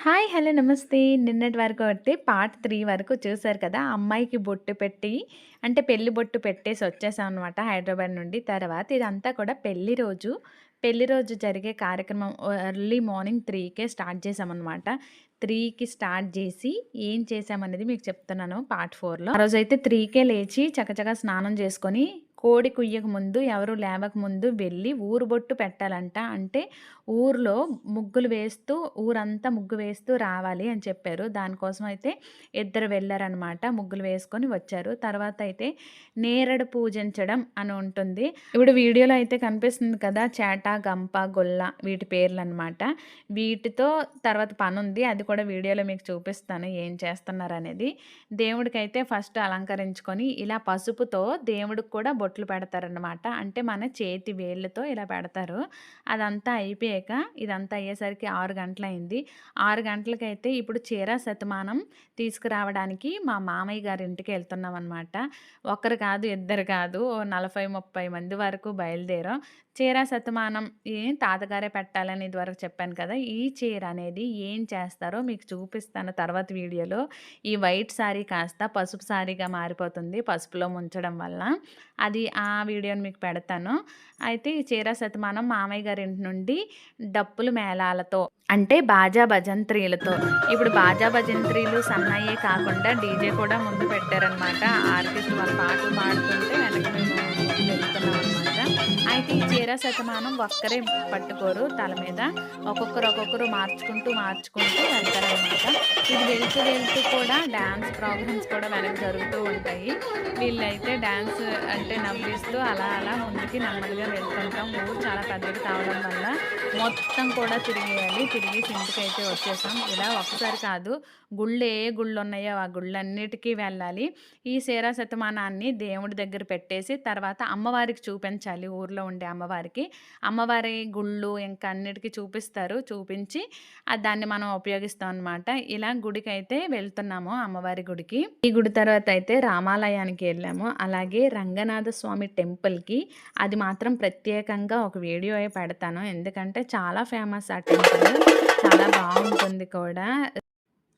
Hi! Hello! నమస్తే. నిన్నటి వరకు అయితే పార్ట్ 3 వరకు చూసారు కదా! అమ్మాయికి బొట్టు పెట్టి అంటే పెళ్లి బొట్టు పెట్టేసి వచ్చేసామనమాట హైదరాబాద్ నుండి. తర్వాత ఇదంతా కూడా పెళ్లి రోజు జరిగే కార్యక్రమం ఎర్లీ మార్నింగ్ 3కే స్టార్ట్ చేశామనమాట. 3కి స్టార్ట్ చేసి ఏం చేశామనేది మీకు చెప్తున్నాను పార్ట్ 4లో. ఆ రోజైతే 3కే లేచి చకచకా స్నానం చేసుకొని కోడి కుయ్యక ముందు ఎవరు లేవకముందు వెళ్ళి ఊరు బొట్టు పెట్టాలంట. అంటే ఊర్లో ముగ్గులు వేస్తూ ఊరంతా ముగ్గు వేస్తూ రావాలి అని చెప్పారు. దానికోసం అయితే ఇద్దరు వెళ్లారనమాట. ముగ్గులు వేసుకొని వచ్చారు. తర్వాత అయితే నేరేడు పూజించడం అని ఉంటుంది. ఇప్పుడు వీడియోలో అయితే కనిపిస్తుంది కదా! చేట, గంప, గొల్ల వీటి పేర్లనమాట. వీటితో తర్వాత పనుంది. అది కూడా వీడియోలో మీకు చూపిస్తాను ఏం చేస్తున్నారనేది. దేవుడికైతే ఫస్ట్ అలంకరించుకొని ఇలా పసుపుతో దేవుడికి కూడా బొట్లు పెడతారనమాట. అంటే మన చేతి వేళ్ళతో ఇలా పెడతారు. అదంతా అయిపోయాక ఇదంతా అయ్యేసరికి 6 గంటలయింది. 6 గంటలకైతే ఇప్పుడు చీర శతమానం తీసుకురావడానికి మా మామయ్య గారి ఇంటికెళ్తున్నామనమాట. ఒకరు కాదు, ఇద్దరు కాదు. ఓ 40, 30 మంది వరకు బయలుదేరాం. చీర శతమానం తాతగారే పెట్టాలని ఇదివరకు చెప్పాను కదా! ఈ చీర అనేది ఏం చేస్తారో మీకు చూపిస్తాను తర్వాత వీడియోలో. ఈ వైట్ సారీ కాస్త పసుపు సారీగా మారిపోతుంది పసుపులో ముంచడం వల్ల. అది ఆ వీడియోని మీకు పెడతాను. అయితే ఈ చీర శతమానం మామయ్య గారి ఇంటి నుండి డప్పులు మేళాలతో అంటే బాజా భజంత్రీలతో ఇప్పుడు బాజా భజంత్రీలు సన్నాయే కాకుండా డీజే కూడా ముందు పెట్టారనమాట. ఆర్టిస్ట్ వాళ్ళ పాటలు పాడుతుంటే వెనక మేము వెళ్తున్నామనమాట. అయితే ఈ చీర శతమానం ఒక్కరే పట్టుకోరు తల మీద. ఒక్కొక్కరు మార్చుకుంటూ వెళ్తారనమాట. ఇది వెళ్తూ కూడా డాన్స్ ప్రోగ్రామ్స్ కూడా వెనక జరుగుతూ ఉంటాయి. వీళ్ళైతే డాన్స్ అంటే నవ్విస్తూ అలా ముందుకి నెమ్మదిగా వెళ్తుంటాం. ఊరు చాలా పెద్దది కావడం వల్ల మొత్తం కూడా తిరిగేయాలి. తిరిగేసి ఇంటికైతే వచ్చేసాం. ఇలా ఒక్కసారి కాదు, ఏ గుళ్ళున్నాయో ఆ గుళ్ళన్నిటికీ వెళ్ళాలి. ఈ సీరా శతమానాన్ని దేవుడి దగ్గర పెట్టేసి తర్వాత అమ్మవారికి చూపించాలి. ఊర్లో ఉండే అమ్మవారికి. అమ్మవారి గుళ్ళు ఇంకా అన్నిటికి చూపిస్తారు. చూపించి దాన్ని మనం ఉపయోగిస్తాం అనమాట. ఇలా గుడికైతే వెళ్తున్నాము అమ్మవారి గుడికి. ఈ గుడి తర్వాత అయితే రామాలయానికి వెళ్ళాము. అలాగే రంగనాథ స్వామి టెంపుల్‌కి. అది మాత్రం ప్రత్యేకంగా ఒక వీడియో పెడతాను. ఎందుకంటే చాలా ఫేమస్ ఆ టెంపుల్. చాలా బావుంటుంది కూడా.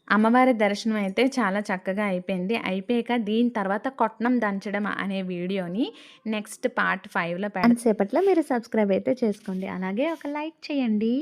అమ్మవారి దర్శనం అయితే చాలా చక్కగా అయిపోయింది. అయిపోయాక దీని తర్వాత కొట్నం దంచడం అనే వీడియోని నెక్స్ట్ పార్ట్ 5లో అంతసేపట్లో మీరు సబ్స్క్రైబ్ అయితే చేసుకోండి. అలాగే ఒక లైక్ చేయండి.